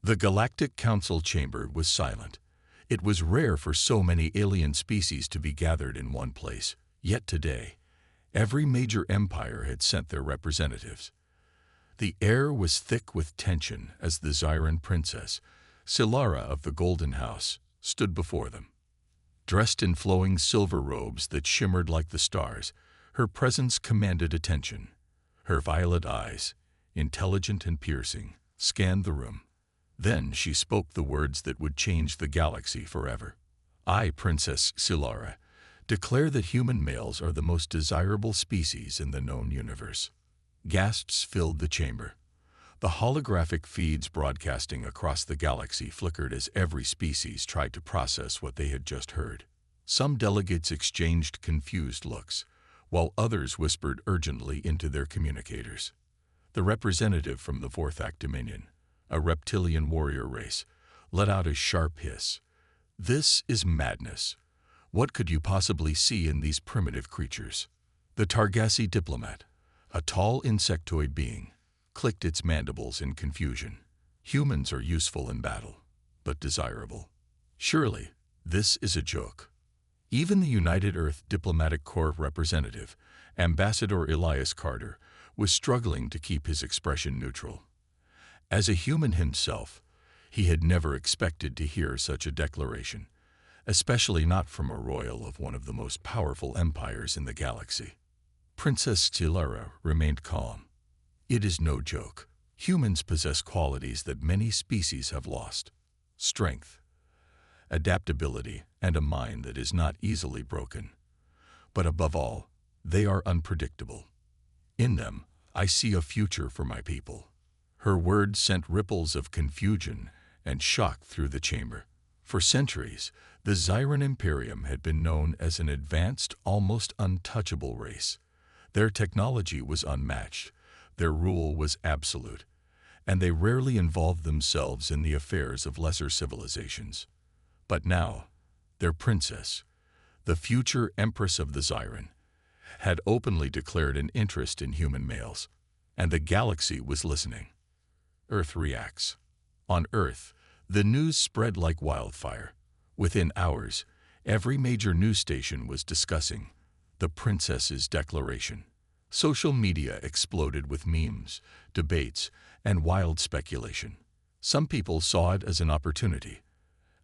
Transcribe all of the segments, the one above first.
The Galactic Council chamber was silent. It was rare for so many alien species to be gathered in one place, yet today, every major empire had sent their representatives. The air was thick with tension as the Zyran princess, Silara of the Golden House, stood before them. Dressed in flowing silver robes that shimmered like the stars, her presence commanded attention. Her violet eyes, intelligent and piercing, scanned the room. Then she spoke the words that would change the galaxy forever. I, Princess Silara, declare that human males are the most desirable species in the known universe. Gasps filled the chamber. The holographic feeds broadcasting across the galaxy flickered as every species tried to process what they had just heard. Some delegates exchanged confused looks, while others whispered urgently into their communicators. The representative from the Vorthak Dominion, a reptilian warrior race, let out a sharp hiss. This is madness. What could you possibly see in these primitive creatures? The Targassi diplomat, a tall insectoid being, clicked its mandibles in confusion. Humans are useful in battle, but desirable. Surely, this is a joke. Even the United Earth Diplomatic Corps representative, Ambassador Elias Carter, was struggling to keep his expression neutral. As a human himself, he had never expected to hear such a declaration, especially not from a royal of one of the most powerful empires in the galaxy. Princess Silara remained calm. It is no joke. Humans possess qualities that many species have lost: strength, adaptability, and a mind that is not easily broken. But above all, they are unpredictable. In them, I see a future for my people. Her words sent ripples of confusion and shock through the chamber. For centuries, the Zyran Imperium had been known as an advanced, almost untouchable race. Their technology was unmatched, their rule was absolute, and they rarely involved themselves in the affairs of lesser civilizations. But now, their princess, the future empress of the Zyran, had openly declared an interest in human males, and the galaxy was listening. Earth reacts. On Earth, the news spread like wildfire. Within hours, every major news station was discussing the princess's declaration. Social media exploded with memes, debates, and wild speculation. Some people saw it as an opportunity,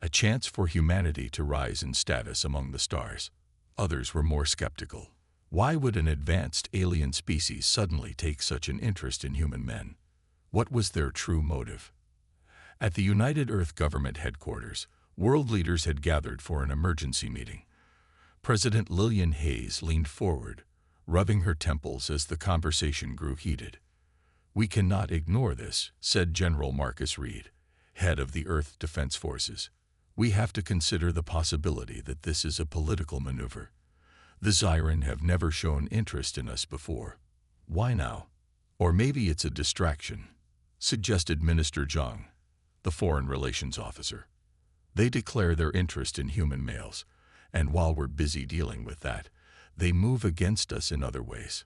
a chance for humanity to rise in status among the stars. Others were more skeptical. Why would an advanced alien species suddenly take such an interest in human men? What was their true motive? At the United Earth Government headquarters, world leaders had gathered for an emergency meeting. President Lillian Hayes leaned forward, rubbing her temples as the conversation grew heated. "We cannot ignore this," said General Marcus Reed, head of the Earth Defense Forces. "We have to consider the possibility that this is a political maneuver. The Zyran have never shown interest in us before. Why now? Or maybe it's a distraction," suggested Minister Zhang, the Foreign Relations Officer. "They declare their interest in human males, and while we're busy dealing with that, they move against us in other ways."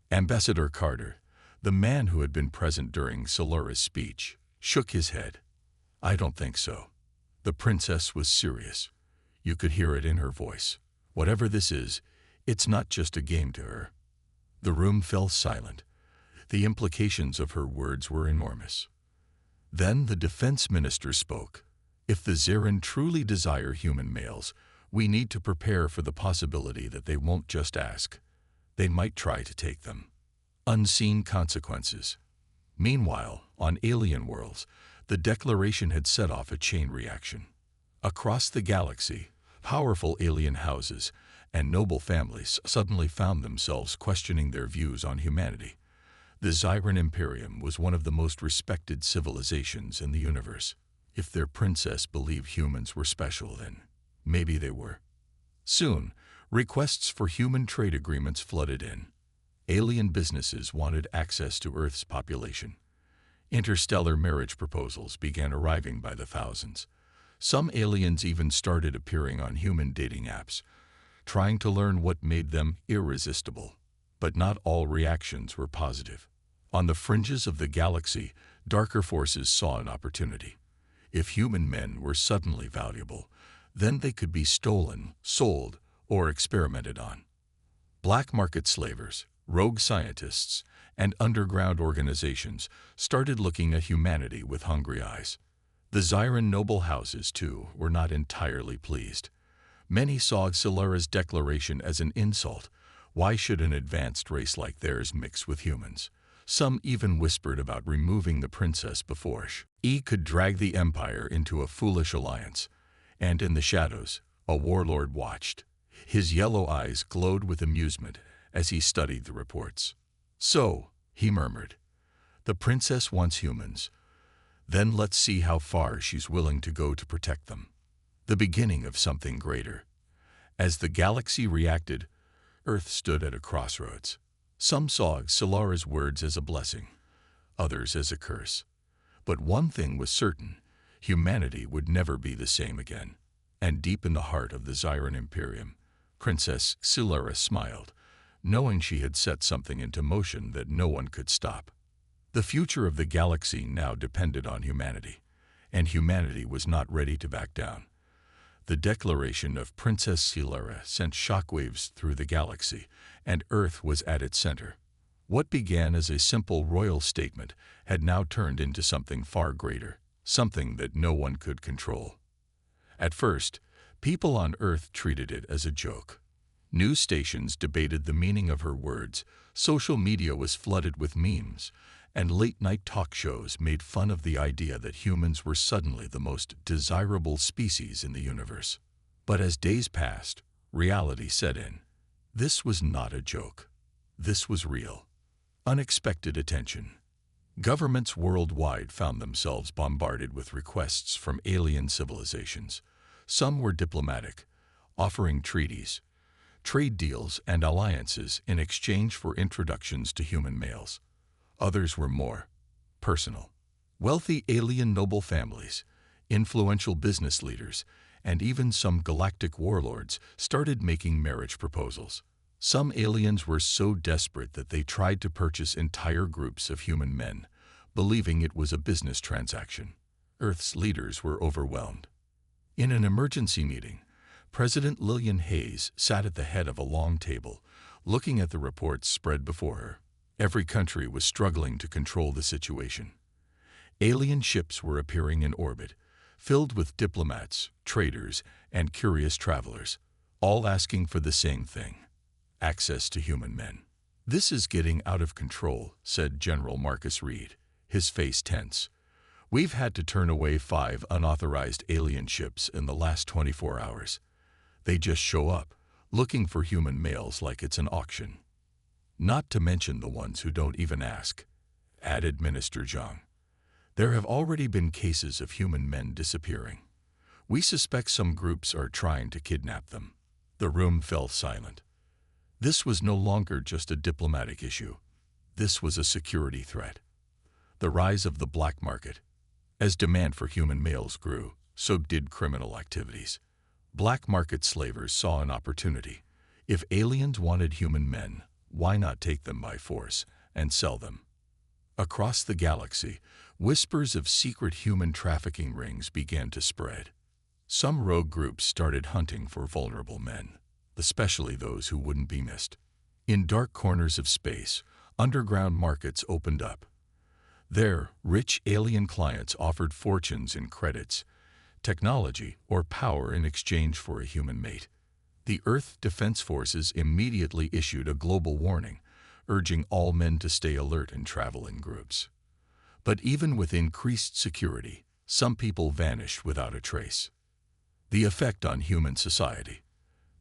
Ambassador Carter, the man who had been present during Silara's speech, shook his head. "I don't think so." The princess was serious. You could hear it in her voice. Whatever this is, it's not just a game to her. The room fell silent. The implications of her words were enormous. Then the defense minister spoke. "If the Zyran truly desire human males, we need to prepare for the possibility that they won't just ask. They might try to take them. Unseen consequences." Meanwhile, on alien worlds, the declaration had set off a chain reaction. Across the galaxy, powerful alien houses and noble families suddenly found themselves questioning their views on humanity. The Zyran Imperium was one of the most respected civilizations in the universe. If their princess believed humans were special, then maybe they were. Soon, requests for human trade agreements flooded in. Alien businesses wanted access to Earth's population. Interstellar marriage proposals began arriving by the thousands. Some aliens even started appearing on human dating apps, trying to learn what made them irresistible. But not all reactions were positive. On the fringes of the galaxy, darker forces saw an opportunity. If human men were suddenly valuable, then they could be stolen, sold, or experimented on. Black market slavers, rogue scientists, and underground organizations started looking at humanity with hungry eyes. The Zyran noble houses, too, were not entirely pleased. Many saw Silara's declaration as an insult. Why should an advanced race like theirs mix with humans? Some even whispered about removing the princess before she could drag the empire into a foolish alliance. And in the shadows, a warlord watched. His yellow eyes glowed with amusement as he studied the reports. "So," he murmured, "the princess wants humans. Then let's see how far she's willing to go to protect them." The beginning of something greater. As the galaxy reacted, Earth stood at a crossroads. Some saw Silara's words as a blessing, others as a curse. But one thing was certain: humanity would never be the same again. And deep in the heart of the Zyran Imperium, Princess Silara smiled, knowing she had set something into motion that no one could stop. The future of the galaxy now depended on humanity, and humanity was not ready to back down. The declaration of Princess Silara sent shockwaves through the galaxy, and Earth was at its center. What began as a simple royal statement had now turned into something far greater, something that no one could control. At first, people on Earth treated it as a joke. News stations debated the meaning of her words, social media was flooded with memes, and late-night talk shows made fun of the idea that humans were suddenly the most desirable species in the universe. But as days passed, reality set in. This was not a joke. This was real. Unexpected attention. Governments worldwide found themselves bombarded with requests from alien civilizations. Some were diplomatic, offering treaties, trade deals, and alliances in exchange for introductions to human males. Others were more personal. Wealthy alien noble families, influential business leaders, and even some galactic warlords started making marriage proposals. Some aliens were so desperate that they tried to purchase entire groups of human men, believing it was a business transaction. Earth's leaders were overwhelmed. In an emergency meeting, President Lillian Hayes sat at the head of a long table, looking at the reports spread before her. Every country was struggling to control the situation. Alien ships were appearing in orbit, filled with diplomats, traders, and curious travelers, all asking for the same thing: access to human men. "This is getting out of control," said General Marcus Reed, his face tense. "We've had to turn away 5 unauthorized alien ships in the last 24 hours. They just show up, looking for human males like it's an auction. Not to mention the ones who don't even ask," added Minister Zhang. "There have already been cases of human men disappearing. We suspect some groups are trying to kidnap them." The room fell silent. This was no longer just a diplomatic issue. This was a security threat. The rise of the black market. As demand for human males grew, so did criminal activities. Black market slavers saw an opportunity. If aliens wanted human men, why not take them by force and sell them? Across the galaxy, whispers of secret human trafficking rings began to spread. Some rogue groups started hunting for vulnerable men, especially those who wouldn't be missed. In dark corners of space, underground markets opened up. There, rich alien clients offered fortunes in credits, technology, or power in exchange for a human mate. The Earth Defense Forces immediately issued a global warning, urging all men to stay alert and travel in groups. But even with increased security, some people vanished without a trace. The effect on human society.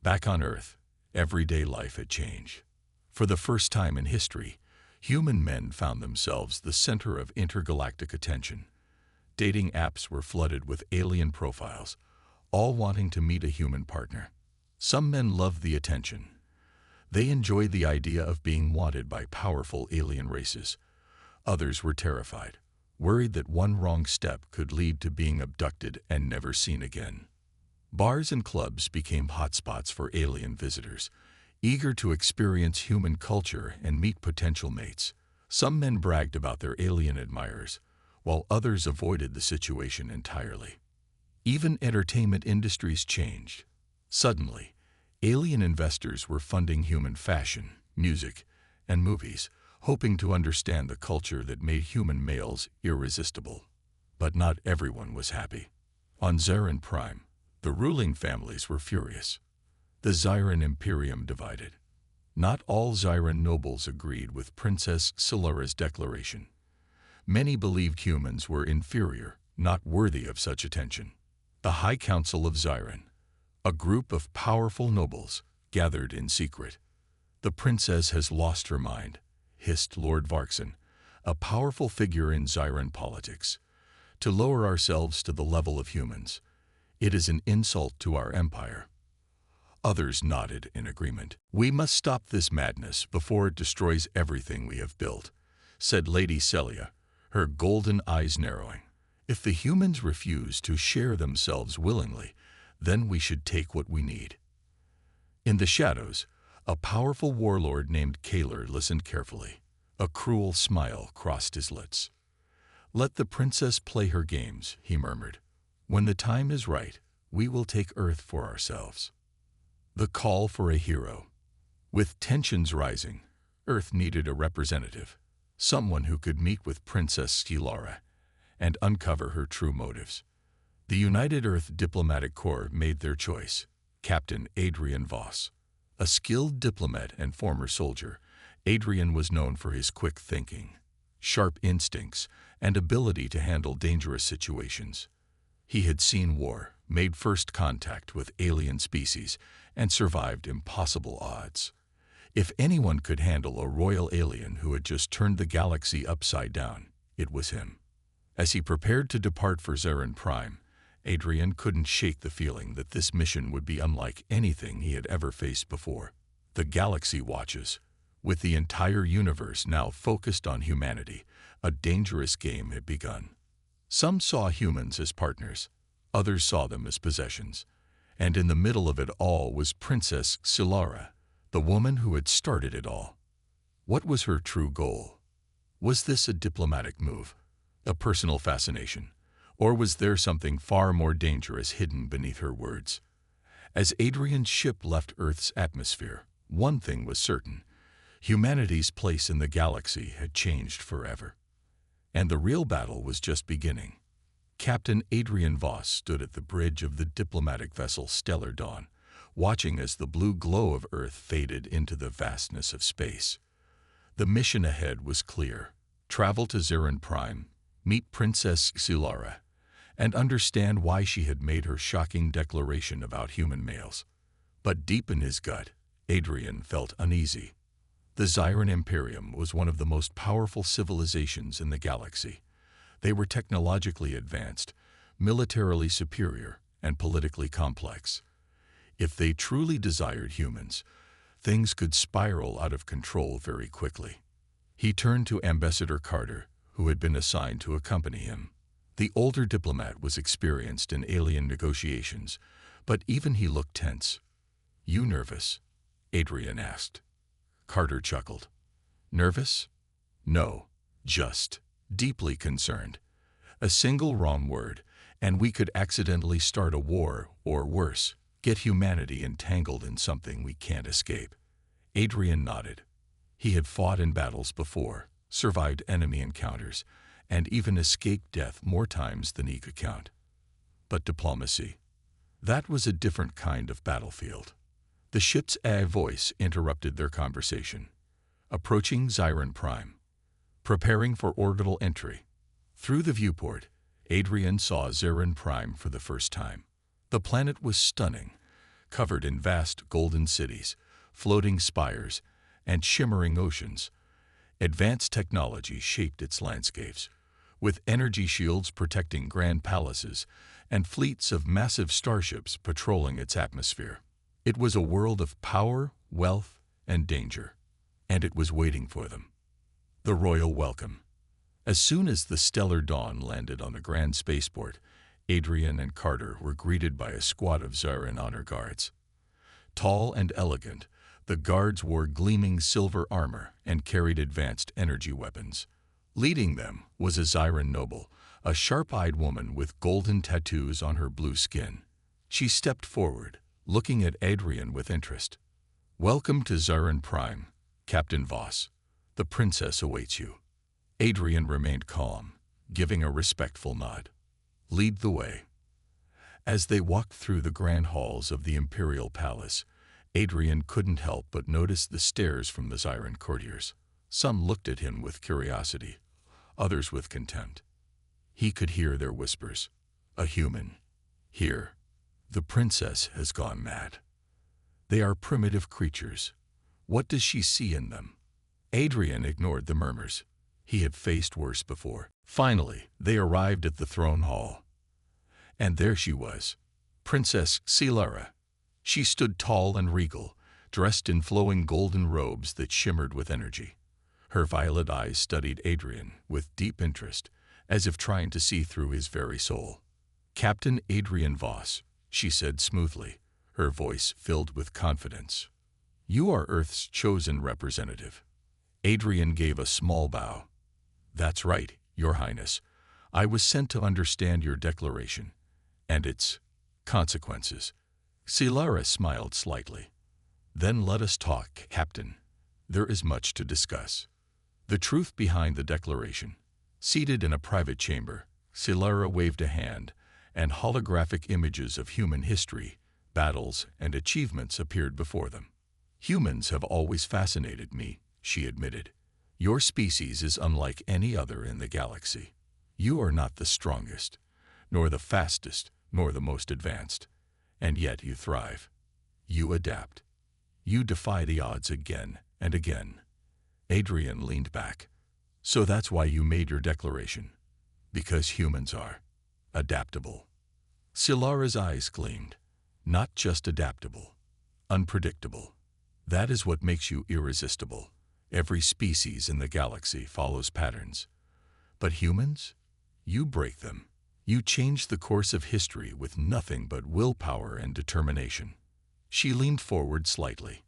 Back on Earth, everyday life had changed. For the first time in history, human men found themselves the center of intergalactic attention. Dating apps were flooded with alien profiles, all wanting to meet a human partner. Some men loved the attention. They enjoyed the idea of being wanted by powerful alien races. Others were terrified, worried that one wrong step could lead to being abducted and never seen again. Bars and clubs became hotspots for alien visitors, eager to experience human culture and meet potential mates. Some men bragged about their alien admirers, while others avoided the situation entirely. Even entertainment industries changed. Suddenly, alien investors were funding human fashion, music, and movies, hoping to understand the culture that made human males irresistible. But not everyone was happy. On Zarin Prime, the ruling families were furious. The Zyran Imperium divided. Not all Zyran nobles agreed with Princess Silara's declaration. Many believed humans were inferior, not worthy of such attention. The High Council of Zyran, a group of powerful nobles, gathered in secret. "The princess has lost her mind," hissed Lord Varxen, a powerful figure in Zyran politics. "To lower ourselves to the level of humans, it is an insult to our empire." Others nodded in agreement. "We must stop this madness before it destroys everything we have built," said Lady Celia, her golden eyes narrowing. "If the humans refuse to share themselves willingly, then we should take what we need." In the shadows, a powerful warlord named Kaler listened carefully. A cruel smile crossed his lips. "Let the princess play her games," he murmured. "When the time is right, we will take Earth for ourselves." The call for a hero. With tensions rising, Earth needed a representative, someone who could meet with Princess Silara and uncover her true motives. The United Earth Diplomatic Corps made their choice. Captain Adrian Voss. A skilled diplomat and former soldier, Adrian was known for his quick thinking, sharp instincts, and ability to handle dangerous situations. He had seen war, made first contact with alien species, and survived impossible odds. If anyone could handle a royal alien who had just turned the galaxy upside down, it was him. As he prepared to depart for Zarin Prime, Adrian couldn't shake the feeling that this mission would be unlike anything he had ever faced before. The Galaxy Watches, with the entire universe now focused on humanity, a dangerous game had begun. Some saw humans as partners, others saw them as possessions. And in the middle of it all was Princess Silara, the woman who had started it all. What was her true goal? Was this a diplomatic move, a personal fascination, or was there something far more dangerous hidden beneath her words? As Adrian's ship left Earth's atmosphere, one thing was certain: humanity's place in the galaxy had changed forever. And the real battle was just beginning. Captain Adrian Voss stood at the bridge of the diplomatic vessel Stellar Dawn, watching as the blue glow of Earth faded into the vastness of space. The mission ahead was clear: travel to Zarin Prime, meet Princess Silara, and understand why she had made her shocking declaration about human males. But deep in his gut, Adrian felt uneasy. The Zyran Imperium was one of the most powerful civilizations in the galaxy. They were technologically advanced, militarily superior, and politically complex. If they truly desired humans, things could spiral out of control very quickly. He turned to Ambassador Carter, who had been assigned to accompany him. The older diplomat was experienced in alien negotiations, but even he looked tense. "You nervous?" Adrian asked. Carter chuckled. "Nervous? No, just deeply concerned. A single wrong word, and we could accidentally start a war, or worse, get humanity entangled in something we can't escape." Adrian nodded. He had fought in battles before, survived enemy encounters, and even escaped death more times than he could count. But diplomacy, that was a different kind of battlefield. The ship's AI voice interrupted their conversation. "Approaching Zyran Prime. Preparing for orbital entry." Through the viewport, Adrian saw Zarin Prime for the first time. The planet was stunning, covered in vast golden cities, floating spires, and shimmering oceans. Advanced technology shaped its landscapes, with energy shields protecting grand palaces and fleets of massive starships patrolling its atmosphere. It was a world of power, wealth, and danger, and it was waiting for them. The royal welcome. As soon as the Stellar Dawn landed on the grand spaceport, Adrian and Carter were greeted by a squad of Zarin honor guards. Tall and elegant, the guards wore gleaming silver armor and carried advanced energy weapons. Leading them was a Zyran noble, a sharp-eyed woman with golden tattoos on her blue skin. She stepped forward, looking at Adrian with interest. "Welcome to Zyran Prime, Captain Voss. The princess awaits you." Adrian remained calm, giving a respectful nod. "Lead the way." As they walked through the grand halls of the imperial palace, Adrian couldn't help but notice the stares from the Zyran courtiers. Some looked at him with curiosity, others with contempt. He could hear their whispers. "A human. Here. The princess has gone mad. They are primitive creatures. What does she see in them?" Adrian ignored the murmurs. He had faced worse before. Finally, they arrived at the throne hall. And there she was, Princess Silara. She stood tall and regal, dressed in flowing golden robes that shimmered with energy. Her violet eyes studied Adrian with deep interest, as if trying to see through his very soul. "Captain Adrian Voss," she said smoothly, her voice filled with confidence. "You are Earth's chosen representative." Adrian gave a small bow. "That's right, Your Highness. I was sent to understand your declaration and its consequences." Silara smiled slightly. "Then let us talk, Captain. There is much to discuss." The truth behind the declaration. Seated in a private chamber, Silara waved a hand, and holographic images of human history, battles, and achievements appeared before them. "Humans have always fascinated me," she admitted. "Your species is unlike any other in the galaxy. You are not the strongest, nor the fastest, nor the most advanced, and yet you thrive. You adapt. You defy the odds again and again." Adrian leaned back. "So that's why you made your declaration? Because humans are adaptable." Silara's eyes gleamed. "Not just adaptable, unpredictable. That is what makes you irresistible. Every species in the galaxy follows patterns. But humans? You break them. You change the course of history with nothing but willpower and determination." She leaned forward slightly.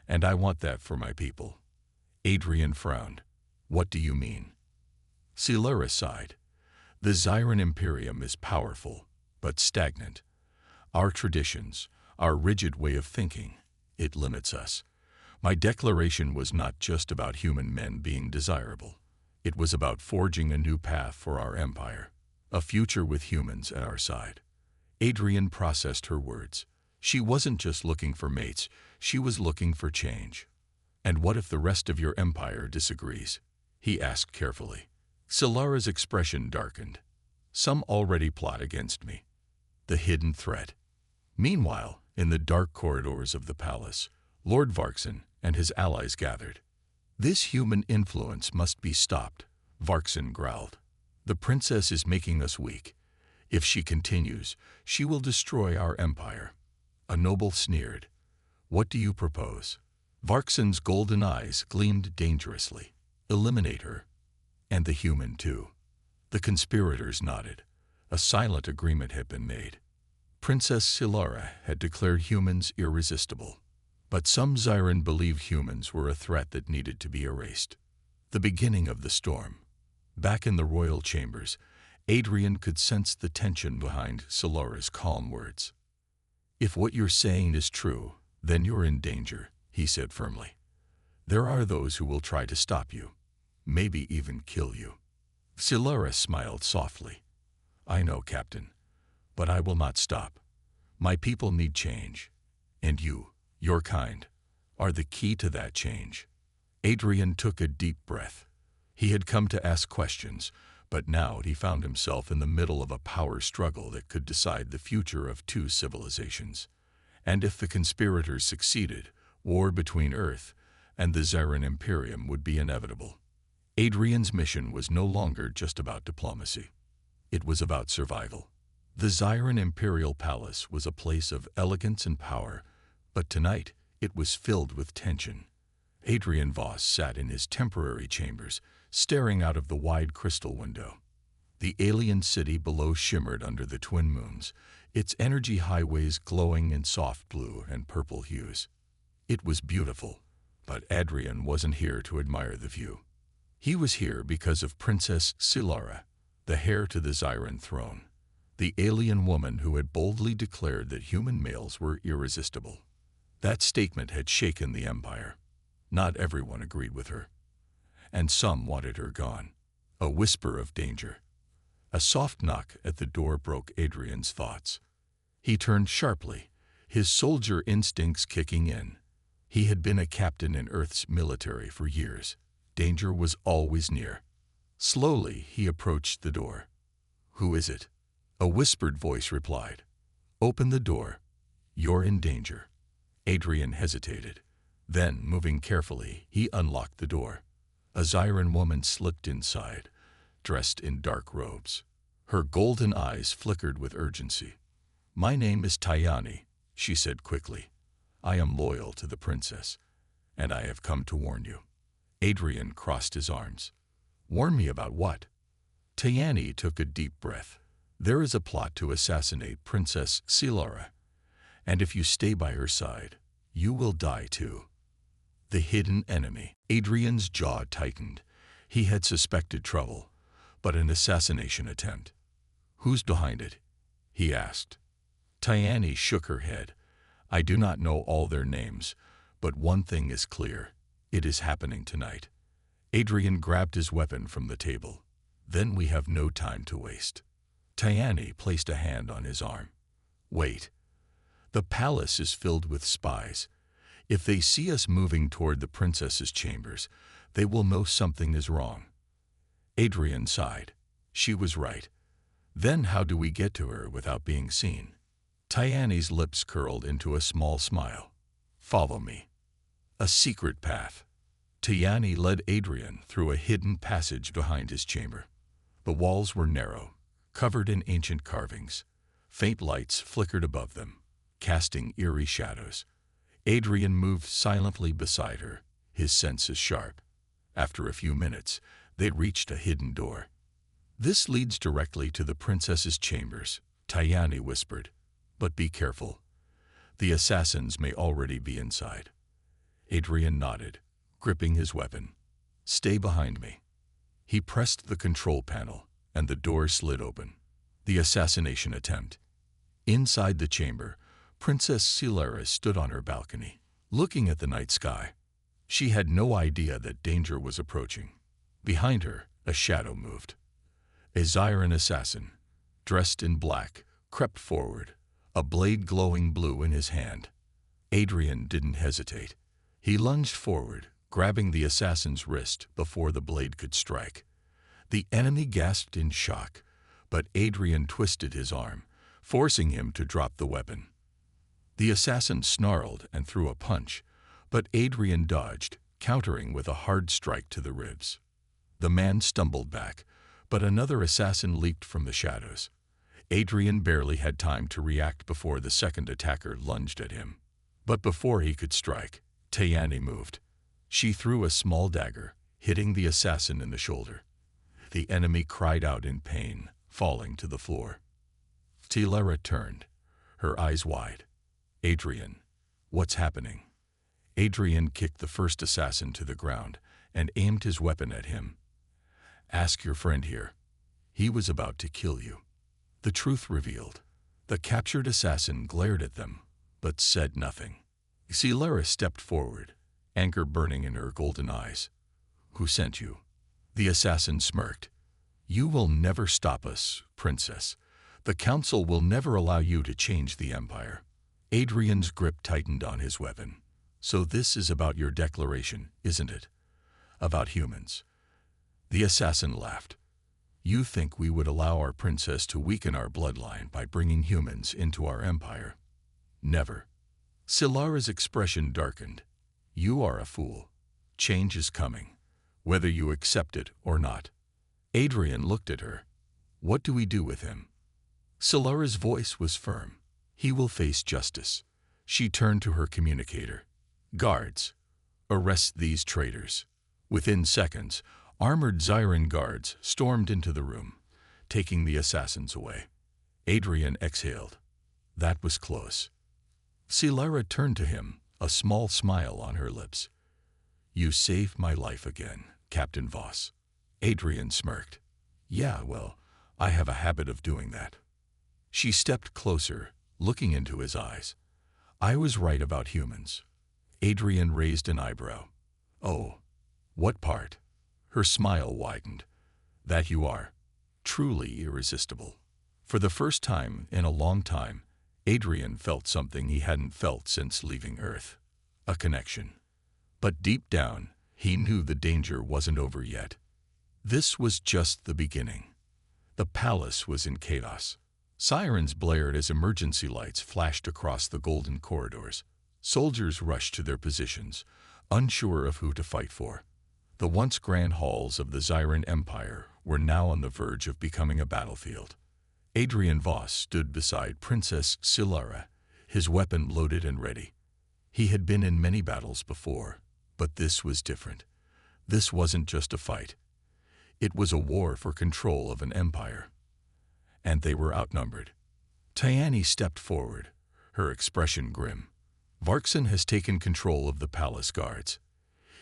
"And I want that for my people." Adrian frowned. "What do you mean?" Silara sighed. "The Zyran Imperium is powerful, but stagnant. Our traditions, our rigid way of thinking, it limits us. My declaration was not just about human men being desirable. It was about forging a new path for our empire, a future with humans at our side." Adrian processed her words. She wasn't just looking for mates, she was looking for change. "And what if the rest of your empire disagrees?" he asked carefully. Silara's expression darkened. "Some already plot against me." The hidden threat. Meanwhile, in the dark corridors of the palace, Lord Varkson and his allies gathered. "This human influence must be stopped," Varkson growled. "The princess is making us weak. If she continues, she will destroy our empire." A noble sneered. "What do you propose?" Varkson's golden eyes gleamed dangerously. "Eliminate her. And the human, too." The conspirators nodded. A silent agreement had been made. Princess Silara had declared humans irresistible. But some Zyran believed humans were a threat that needed to be erased. The beginning of the storm. Back in the royal chambers, Adrian could sense the tension behind Silara's calm words. "If what you're saying is true, then you're in danger," he said firmly. "There are those who will try to stop you, maybe even kill you." Silara smiled softly. "I know, Captain, but I will not stop. My people need change, and you, your kind, are the key to that change." Adrian took a deep breath. He had come to ask questions, but now he found himself in the middle of a power struggle that could decide the future of two civilizations. And if the conspirators succeeded, war between Earth and the Zyran Imperium would be inevitable. Adrian's mission was no longer just about diplomacy. It was about survival. The Zyran Imperial Palace was a place of elegance and power, but tonight it was filled with tension. Adrian Voss sat in his temporary chambers, staring out of the wide crystal window. The alien city below shimmered under the twin moons, its energy highways glowing in soft blue and purple hues. It was beautiful, but Adrian wasn't here to admire the view. He was here because of Princess Silara, the heir to the Zyran throne, the alien woman who had boldly declared that human males were irresistible. That statement had shaken the Empire. Not everyone agreed with her, and some wanted her gone. A whisper of danger. A soft knock at the door broke Adrian's thoughts. He turned sharply, his soldier instincts kicking in. He had been a captain in Earth's military for years. Danger was always near. Slowly, he approached the door. "Who is it?" A whispered voice replied. "Open the door. You're in danger." Adrian hesitated. Then, moving carefully, he unlocked the door. A Zyran woman slipped inside, dressed in dark robes. Her golden eyes flickered with urgency. "My name is Tayani," she said quickly. "I am loyal to the princess, and I have come to warn you." Adrian crossed his arms. "Warn me about what?" Tayani took a deep breath. "There is a plot to assassinate Princess Silara, and if you stay by her side, you will die too." The hidden enemy. Adrian's jaw tightened. He had suspected trouble, but an assassination attempt. "Who's behind it?" he asked. Tayani shook her head. "I do not know all their names, but one thing is clear. It is happening tonight." Adrian grabbed his weapon from the table. "Then we have no time to waste." Tayani placed a hand on his arm. "Wait. The palace is filled with spies. If they see us moving toward the princess's chambers, they will know something is wrong." Adrian sighed. She was right. Then how do we get to her without being seen? Tayani's lips curled into a small smile. "Follow me." A secret path. Tayani led Adrian through a hidden passage behind his chamber. The walls were narrow, covered in ancient carvings. Faint lights flickered above them, casting eerie shadows. Adrian moved silently beside her, his senses sharp. After a few minutes, they reached a hidden door. "This leads directly to the princess's chambers," Tayani whispered. "But be careful. The assassins may already be inside." Adrian nodded, gripping his weapon. "Stay behind me." He pressed the control panel, and the door slid open. The assassination attempt. Inside the chamber, Princess Silara stood on her balcony, looking at the night sky. She had no idea that danger was approaching. Behind her, a shadow moved. A Zyran assassin, dressed in black, crept forward, a blade glowing blue in his hand. Adrian didn't hesitate. He lunged forward, grabbing the assassin's wrist before the blade could strike. The enemy gasped in shock, but Adrian twisted his arm, forcing him to drop the weapon. The assassin snarled and threw a punch, but Adrian dodged, countering with a hard strike to the ribs. The man stumbled back, but another assassin leaped from the shadows. Adrian barely had time to react before the second attacker lunged at him. But before he could strike, Tayani moved. She threw a small dagger, hitting the assassin in the shoulder. The enemy cried out in pain, falling to the floor. Silara turned, her eyes wide. "Adrian, what's happening?" Adrian kicked the first assassin to the ground and aimed his weapon at him. "Ask your friend here. He was about to kill you." The truth revealed. The captured assassin glared at them, but said nothing. Silara stepped forward, anger burning in her golden eyes. "Who sent you?" The assassin smirked. "You will never stop us, Princess. The Council will never allow you to change the Empire." Adrian's grip tightened on his weapon. "So this is about your declaration, isn't it? About humans?" The assassin laughed. "You think we would allow our princess to weaken our bloodline by bringing humans into our empire? Never." Silara's expression darkened. "You are a fool. Change is coming, whether you accept it or not." Adrian looked at her. "What do we do with him?" Silara's voice was firm. "He will face justice." She turned to her communicator. "Guards, arrest these traitors." Within seconds, armored Zyran guards stormed into the room, taking the assassins away. Adrian exhaled. That was close. Silara turned to him, a small smile on her lips. "You saved my life again, Captain Voss. Adrian smirked. Yeah, well, I have a habit of doing that. She stepped closer, looking into his eyes. I was right about humans. Adrian raised an eyebrow. Oh, what part? Her smile widened. That you are truly irresistible. For the first time in a long time, Adrian felt something he hadn't felt since leaving Earth. A connection. But deep down, he knew the danger wasn't over yet. This was just the beginning. The palace was in chaos. Sirens blared as emergency lights flashed across the golden corridors. Soldiers rushed to their positions, unsure of who to fight for. The once grand halls of the Zyran Empire were now on the verge of becoming a battlefield. Adrian Voss stood beside Princess Silara, his weapon loaded and ready. He had been in many battles before, but this was different. This wasn't just a fight. It was a war for control of an empire. And they were outnumbered. Tayani stepped forward, her expression grim. Varkson has taken control of the palace guards.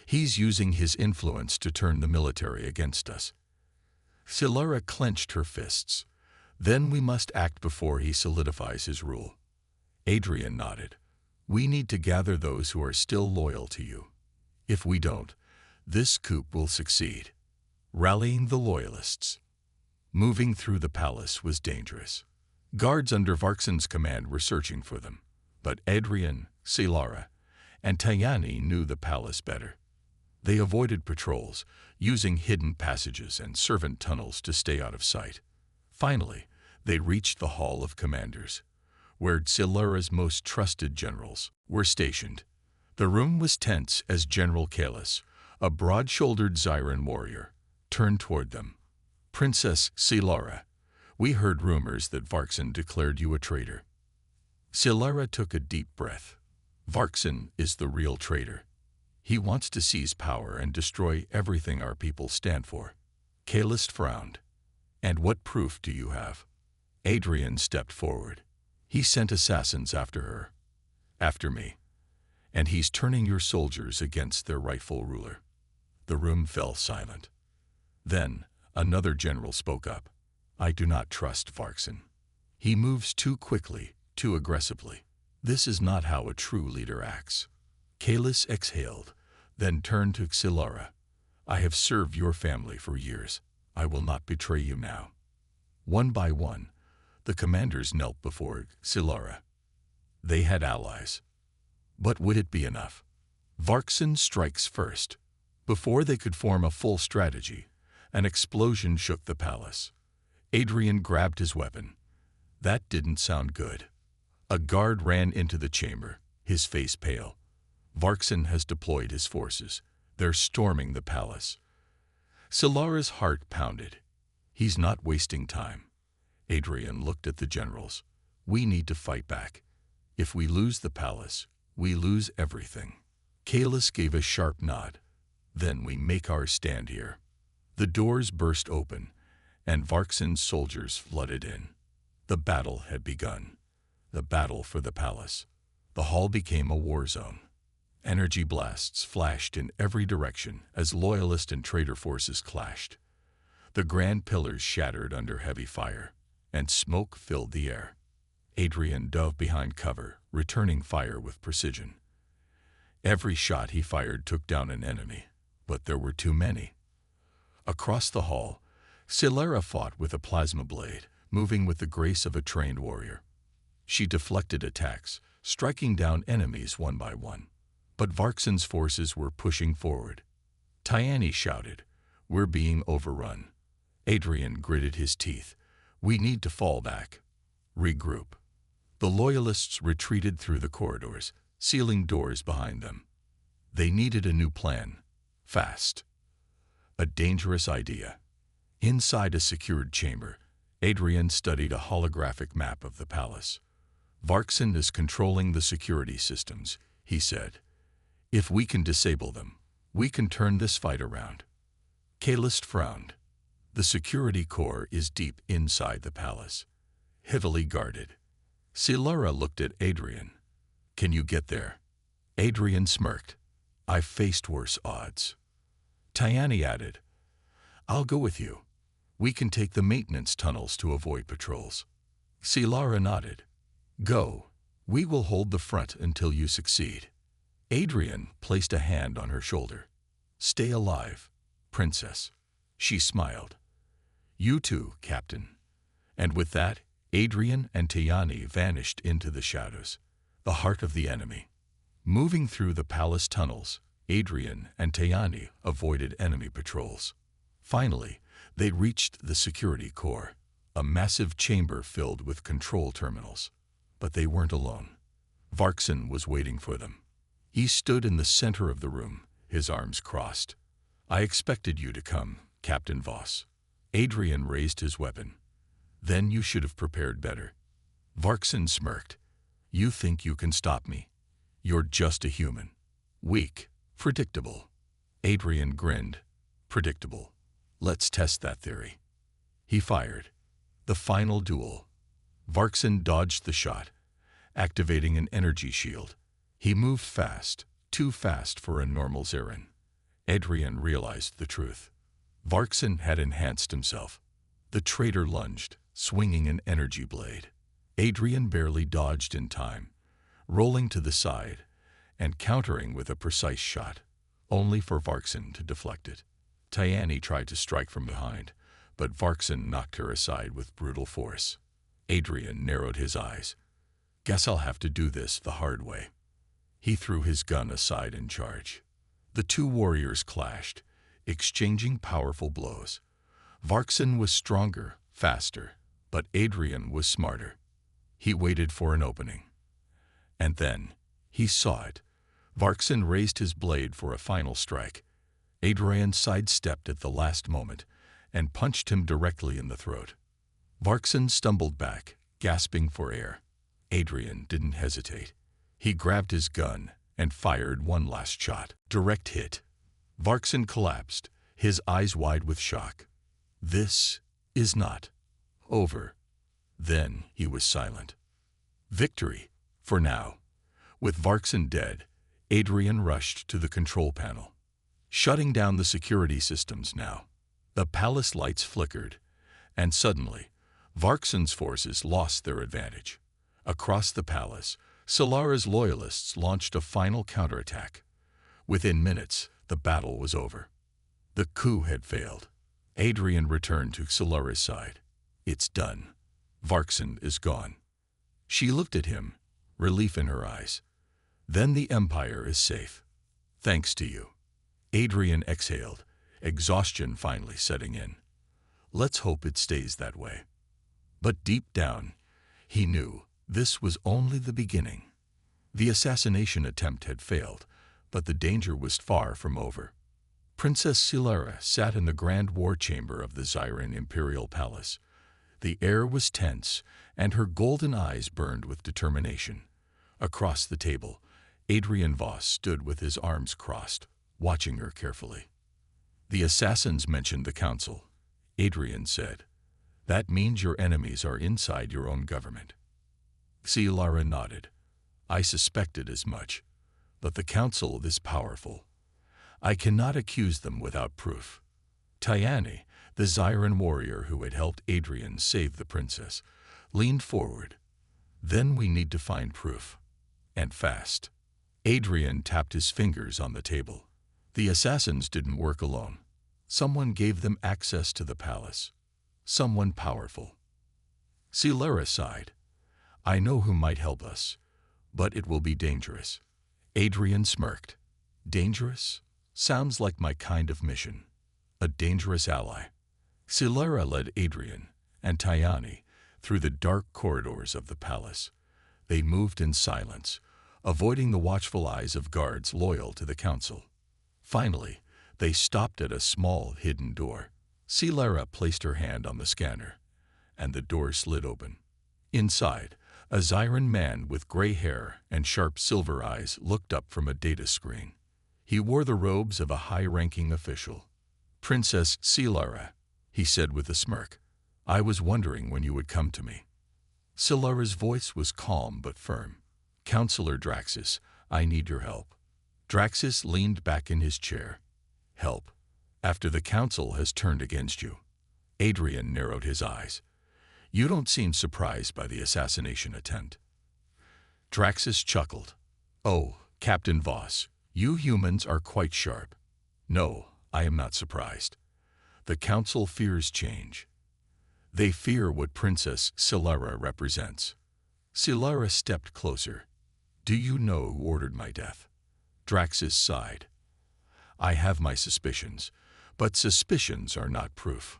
He's using his influence to turn the military against us. Silara clenched her fists. Then we must act before he solidifies his rule. Adrian nodded. We need to gather those who are still loyal to you. If we don't, this coup will succeed. Rallying the loyalists. Moving through the palace was dangerous. Guards under Varkson's command were searching for them, but Adrian, Silara, and Tayani knew the palace better. They avoided patrols, using hidden passages and servant tunnels to stay out of sight. Finally, they reached the Hall of Commanders, where Silara's most trusted generals were stationed. The room was tense as General Kalis, a broad-shouldered Zyran warrior, turned toward them. Princess Silara, we heard rumors that Varkson declared you a traitor. Silara took a deep breath. Varkson is the real traitor. He wants to seize power and destroy everything our people stand for. Kalis frowned. And what proof do you have? Adrian stepped forward. He sent assassins after her. After me. And he's turning your soldiers against their rightful ruler. The room fell silent. Then, another general spoke up. I do not trust Varkson. He moves too quickly, too aggressively. This is not how a true leader acts. Kalis exhaled, then turned to Silara. I have served your family for years. I will not betray you now. One by one, the commanders knelt before Silara. They had allies. But would it be enough? Varkson strikes first. Before they could form a full strategy, an explosion shook the palace. Adrian grabbed his weapon. That didn't sound good. A guard ran into the chamber, his face pale. Varkson has deployed his forces. They're storming the palace. Silara's heart pounded. He's not wasting time. Adrian looked at the generals. We need to fight back. If we lose the palace, we lose everything. Kalis gave a sharp nod. Then we make our stand here. The doors burst open, and Varkson's soldiers flooded in. The battle had begun. The battle for the palace. The hall became a war zone. Energy blasts flashed in every direction as loyalist and traitor forces clashed. The grand pillars shattered under heavy fire, and smoke filled the air. Adrian dove behind cover, returning fire with precision. Every shot he fired took down an enemy, but there were too many. Across the hall, Silara fought with a plasma blade, moving with the grace of a trained warrior. She deflected attacks, striking down enemies one by one. But Varkson's forces were pushing forward. Tayani shouted, "We're being overrun." Adrian gritted his teeth. "We need to fall back. Regroup." The loyalists retreated through the corridors, sealing doors behind them. They needed a new plan. Fast. A dangerous idea. Inside a secured chamber, Adrian studied a holographic map of the palace. Varkson is controlling the security systems, he said. If we can disable them, we can turn this fight around. Kalis frowned. The security core is deep inside the palace, heavily guarded. Silara looked at Adrian. Can you get there? Adrian smirked. I've faced worse odds. Tayani added, I'll go with you. We can take the maintenance tunnels to avoid patrols. Silara nodded. Go. We will hold the front until you succeed. Adrian placed a hand on her shoulder. Stay alive, princess. She smiled. You too, Captain. And with that, Adrian and Tayani vanished into the shadows, the heart of the enemy. Moving through the palace tunnels, Adrian and Tayani avoided enemy patrols. Finally, they reached the security core, a massive chamber filled with control terminals. But they weren't alone. Varkson was waiting for them. He stood in the center of the room, his arms crossed. I expected you to come, Captain Voss. Adrian raised his weapon. Then you should have prepared better. Varkson smirked. You think you can stop me? You're just a human. Weak. Predictable. Adrian grinned. Predictable. Let's test that theory. He fired. The final duel. Varkson dodged the shot, activating an energy shield. He moved fast, too fast for a normal Zarin. Adrian realized the truth. Varkson had enhanced himself. The traitor lunged, swinging an energy blade. Adrian barely dodged in time, rolling to the side and countering with a precise shot, only for Varkson to deflect it. Tayani tried to strike from behind, but Varkson knocked her aside with brutal force. Adrian narrowed his eyes. Guess I'll have to do this the hard way. He threw his gun aside in charge. The two warriors clashed, exchanging powerful blows. Varkson was stronger, faster, but Adrian was smarter. He waited for an opening. And then, he saw it. Varkson raised his blade for a final strike. Adrian sidestepped at the last moment and punched him directly in the throat. Varkson stumbled back, gasping for air. Adrian didn't hesitate. He grabbed his gun and fired one last shot. Direct hit. Varkson collapsed, his eyes wide with shock. This is not over. Then he was silent. Victory, for now. With Varkson dead, Adrian rushed to the control panel, shutting down the security systems now. The palace lights flickered, and suddenly, Varkson's forces lost their advantage. Across the palace, Silara's loyalists launched a final counterattack. Within minutes, the battle was over. The coup had failed. Adrian returned to Silara's side. It's done. Varkson is gone. She looked at him, relief in her eyes. Then the Empire is safe. Thanks to you. Adrian exhaled, exhaustion finally setting in. Let's hope it stays that way. But deep down, he knew this was only the beginning. The assassination attempt had failed, but the danger was far from over. Princess Silara sat in the grand war chamber of the Zyran Imperial Palace. The air was tense, and her golden eyes burned with determination. Across the table, Adrian Voss stood with his arms crossed, watching her carefully. The assassins mentioned the council. Adrian said, That means your enemies are inside your own government. Silara nodded. I suspected as much, but the council is powerful. I cannot accuse them without proof. Tayani, the Zyran warrior who had helped Adrian save the princess, leaned forward. Then we need to find proof. And fast. Adrian tapped his fingers on the table. The assassins didn't work alone. Someone gave them access to the palace. Someone powerful. Silara sighed. I know who might help us, but it will be dangerous. Adrian smirked. Dangerous? Sounds like my kind of mission. A dangerous ally. Silara led Adrian and Tayani through the dark corridors of the palace. They moved in silence, avoiding the watchful eyes of guards loyal to the council. Finally, they stopped at a small hidden door. Silara placed her hand on the scanner, and the door slid open. Inside, a Zyran man with gray hair and sharp silver eyes looked up from a data screen. He wore the robes of a high-ranking official. Princess Silara, he said with a smirk, I was wondering when you would come to me. Silara's voice was calm but firm. Counselor Draxus, I need your help. Draxus leaned back in his chair. Help. After the council has turned against you. Adrian narrowed his eyes. You don't seem surprised by the assassination attempt. Draxus chuckled. Oh, Captain Voss, you humans are quite sharp. No, I am not surprised. The council fears change. They fear what Princess Silara represents. Silara stepped closer. Do you know who ordered my death? Draxus sighed. I have my suspicions, but suspicions are not proof.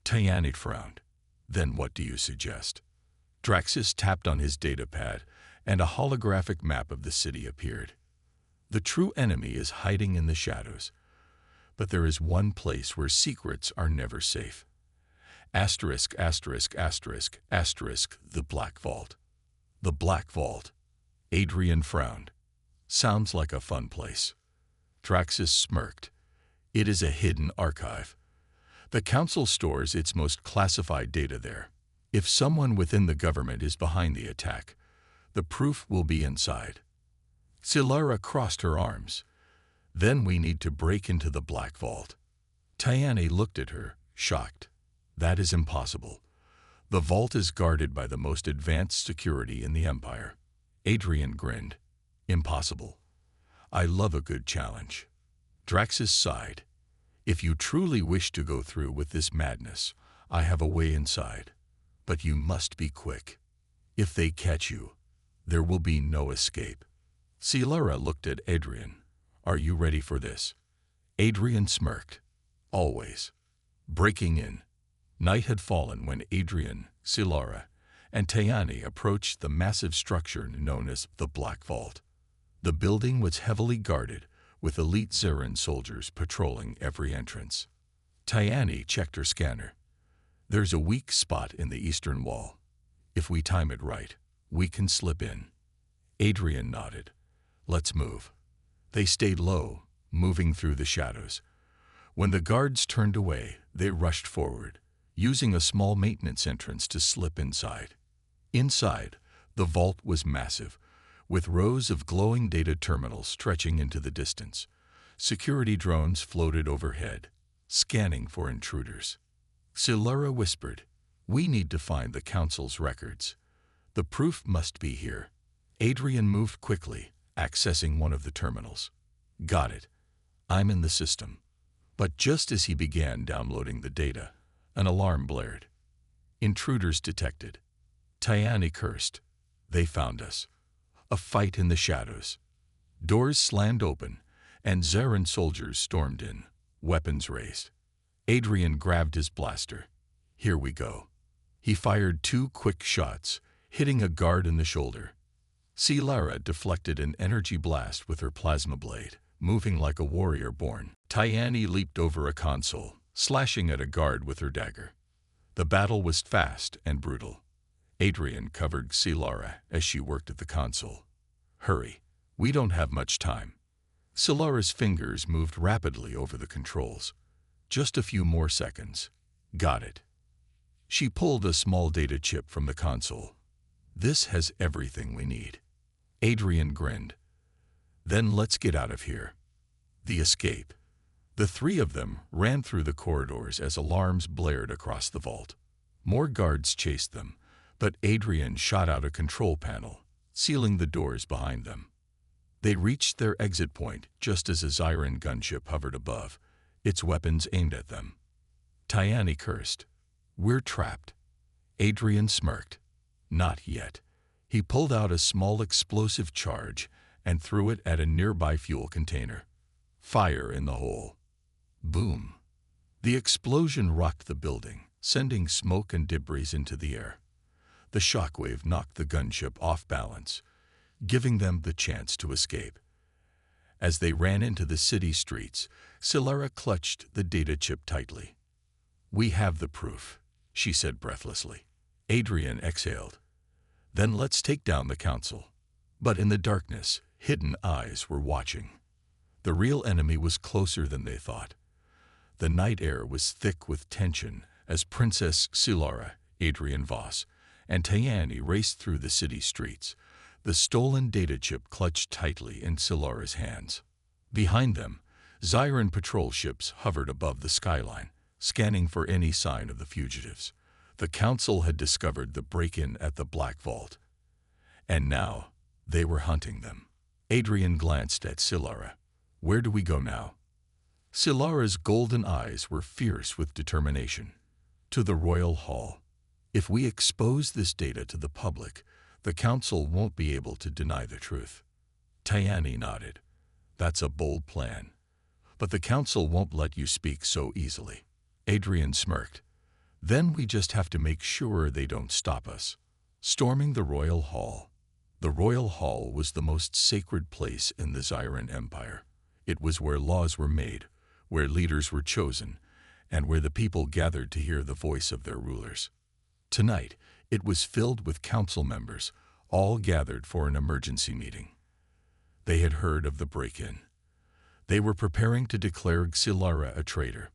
Tyanate frowned. Then what do you suggest? Draxus tapped on his datapad, and a holographic map of the city appeared. The true enemy is hiding in the shadows, but there is one place where secrets are never safe. Asterisk, asterisk, asterisk, asterisk, the Black Vault. The Black Vault. Adrian frowned. Sounds like a fun place. Draxus smirked. It is a hidden archive. The council stores its most classified data there. If someone within the government is behind the attack, the proof will be inside. Silara crossed her arms. Then we need to break into the Black Vault. Tyanate looked at her, shocked. That is impossible. The vault is guarded by the most advanced security in the Empire. Adrian grinned. Impossible. I love a good challenge. Draxus sighed. If you truly wish to go through with this madness, I have a way inside. But you must be quick. If they catch you, there will be no escape. Silara looked at Adrian. Are you ready for this? Adrian smirked. Always. Breaking in. Night had fallen when Adrian, Silara, and Tyanate approached the massive structure known as the Black Vault. The building was heavily guarded, with elite Zarin soldiers patrolling every entrance. Tyanate checked her scanner. There's a weak spot in the eastern wall. If we time it right, we can slip in. Adrian nodded. Let's move. They stayed low, moving through the shadows. When the guards turned away, they rushed forward, using a small maintenance entrance to slip inside. Inside, the vault was massive, with rows of glowing data terminals stretching into the distance. Security drones floated overhead, scanning for intruders. Silara whispered, We need to find the council's records. The proof must be here. Adrian moved quickly, accessing one of the terminals. Got it. I'm in the system. But just as he began downloading the data, an alarm blared. Intruders detected. Tyanate cursed. They found us. A fight in the shadows. Doors slammed open, and Zarin soldiers stormed in, weapons raised. Adrian grabbed his blaster. Here we go. He fired 2 quick shots, hitting a guard in the shoulder. Silara deflected an energy blast with her plasma blade, moving like a warrior born. Tyanate leaped over a console, slashing at a guard with her dagger. The battle was fast and brutal. Adrian covered Silara as she worked at the console. Hurry, we don't have much time. Silara's fingers moved rapidly over the controls. Just a few more seconds. Got it. She pulled a small data chip from the console. This has everything we need. Adrian grinned. Then let's get out of here. The escape. The 3 of them ran through the corridors as alarms blared across the vault. More guards chased them, but Adrian shot out a control panel, sealing the doors behind them. They reached their exit point just as a Zarin gunship hovered above, its weapons aimed at them. Tyanate cursed. We're trapped. Adrian smirked. Not yet. He pulled out a small explosive charge and threw it at a nearby fuel container. Fire in the hole. Boom. The explosion rocked the building, sending smoke and debris into the air. The shockwave knocked the gunship off balance, giving them the chance to escape. As they ran into the city streets, Silara clutched the data chip tightly. We have the proof, she said breathlessly. Adrian exhaled. Then let's take down the council. But in the darkness, hidden eyes were watching. The real enemy was closer than they thought. The night air was thick with tension as Princess Silara, Adrian Voss, and Tyanate raced through the city streets, the stolen data chip clutched tightly in Silara's hands. Behind them, Zyran patrol ships hovered above the skyline, scanning for any sign of the fugitives. The council had discovered the break-in at the Black Vault, and now they were hunting them. Adrian glanced at Silara. "Where do we go now?" Silara's golden eyes were fierce with determination. "To the Royal Hall. If we expose this data to the public, the council won't be able to deny the truth." Tayani nodded. "That's a bold plan. But the council won't let you speak so easily." Adrian smirked. "Then we just have to make sure they don't stop us." Storming the Royal Hall. The Royal Hall was the most sacred place in the Zyran Empire. It was where laws were made, where leaders were chosen, and where the people gathered to hear the voice of their rulers. Tonight, it was filled with council members, all gathered for an emergency meeting. They had heard of the break-in. They were preparing to declare Silara a traitor,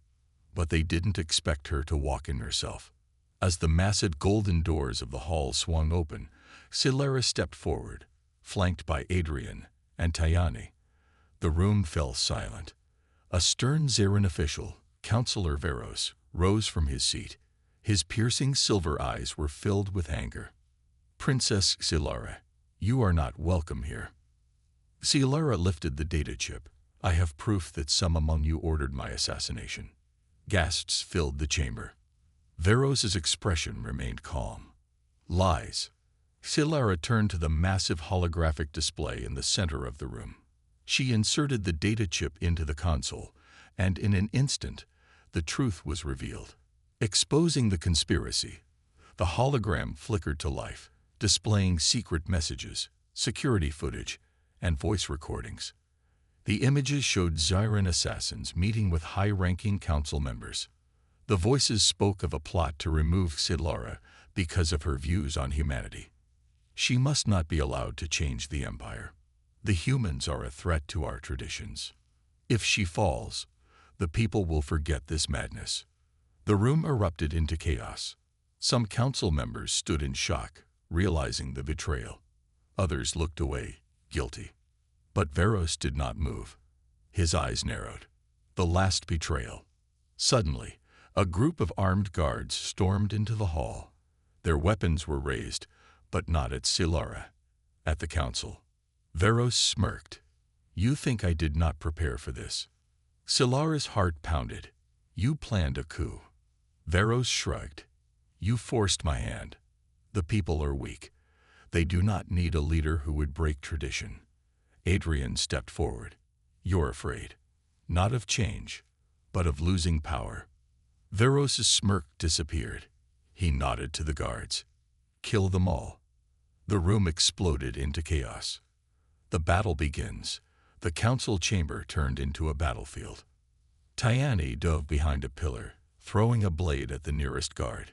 but they didn't expect her to walk in herself. As the massive golden doors of the hall swung open, Silara stepped forward, flanked by Adrian and Tayani. The room fell silent. A stern Zyran official, Councillor Veros, rose from his seat. His piercing silver eyes were filled with anger. "Princess Silara, you are not welcome here." Silara lifted the data chip. "I have proof that some among you ordered my assassination." Gasps filled the chamber. Veros's expression remained calm. "Lies." Silara turned to the massive holographic display in the center of the room. She inserted the data chip into the console, and in an instant, the truth was revealed. Exposing the conspiracy, the hologram flickered to life, displaying secret messages, security footage, and voice recordings. The images showed Zyran assassins meeting with high-ranking council members. The voices spoke of a plot to remove Silara because of her views on humanity. She must not be allowed to change the empire. The humans are a threat to our traditions. If she falls, the people will forget this madness. The room erupted into chaos. Some council members stood in shock, realizing the betrayal. Others looked away, guilty. But Veros did not move. His eyes narrowed. The last betrayal. Suddenly, a group of armed guards stormed into the hall. Their weapons were raised, but not at Silara, at the council. Veros smirked. "You think I did not prepare for this?" Silara's heart pounded. "You planned a coup." Veros shrugged. "You forced my hand. The people are weak. They do not need a leader who would break tradition." Adrian stepped forward. "You're afraid, not of change, but of losing power." Veros's smirk disappeared. He nodded to the guards. "Kill them all." The room exploded into chaos. The battle begins. The council chamber turned into a battlefield. Tayani dove behind a pillar, throwing a blade at the nearest guard.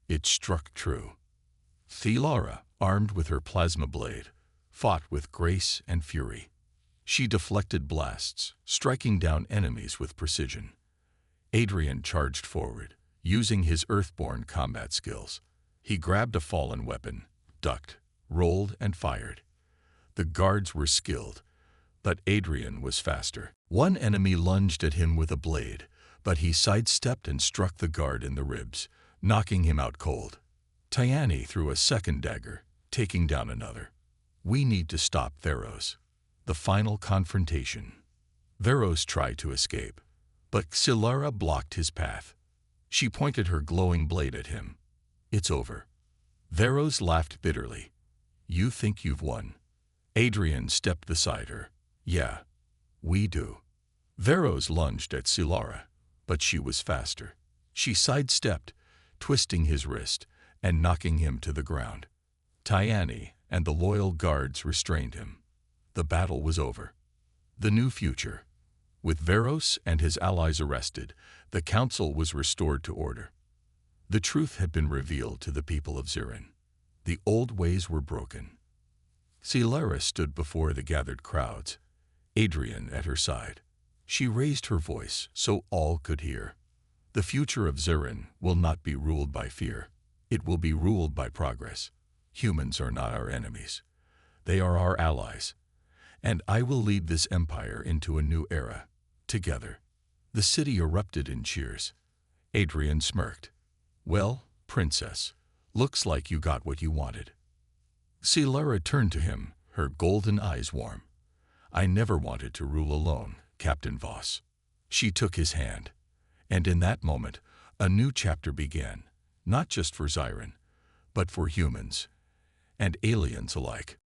It struck true. Silara, armed with her plasma blade, fought with grace and fury. She deflected blasts, striking down enemies with precision. Adrian charged forward, using his earthborn combat skills. He grabbed a fallen weapon, ducked, rolled, and fired. The guards were skilled, but Adrian was faster. One enemy lunged at him with a blade, but he sidestepped and struck the guard in the ribs, knocking him out cold. Tayani threw a second dagger, taking down another. "We need to stop Veros." The final confrontation. Veros tried to escape, but Silara blocked his path. She pointed her glowing blade at him. "It's over." Veros laughed bitterly. "You think you've won?" Adrian stepped beside her. "Yeah, we do." Veros lunged at Silara, but she was faster. She sidestepped, twisting his wrist and knocking him to the ground. Tayani and the loyal guards restrained him. The battle was over. The new future. With Veros and his allies arrested, the council was restored to order. The truth had been revealed to the people of Zyran. The old ways were broken. Silara stood before the gathered crowds, Adrian at her side. She raised her voice so all could hear. "The future of Zyran will not be ruled by fear. It will be ruled by progress. Humans are not our enemies. They are our allies. And I will lead this empire into a new era, together. The city erupted in cheers. Adrian smirked. "Well, Princess, looks like you got what you wanted." Silara turned to him, her golden eyes warm. "I never wanted to rule alone, Captain Voss." She took his hand, and in that moment, a new chapter began, not just for Zyron, but for humans and aliens alike.